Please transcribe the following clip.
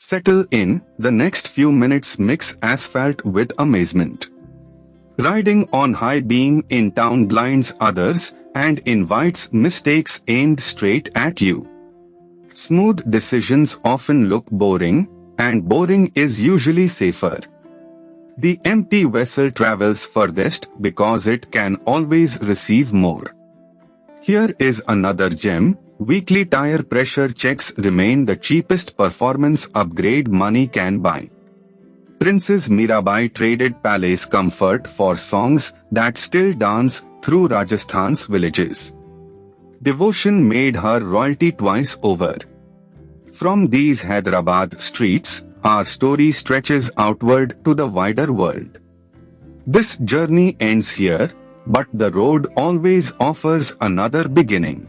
Settle in, the next few minutes mix asphalt with amazement. Riding on high beam in town blinds others and invites mistakes aimed straight at you. Smooth decisions often look boring, and boring is usually safer. The empty vessel travels furthest because it can always receive more. Here is another gem. Weekly tire pressure checks remain the cheapest performance upgrade money can buy. Princess Mirabai traded palace comfort for songs that still dance through Rajasthan's villages. Devotion made her royalty twice over. From these Hyderabad streets, our story stretches outward to the wider world. This journey ends here, but the road always offers another beginning.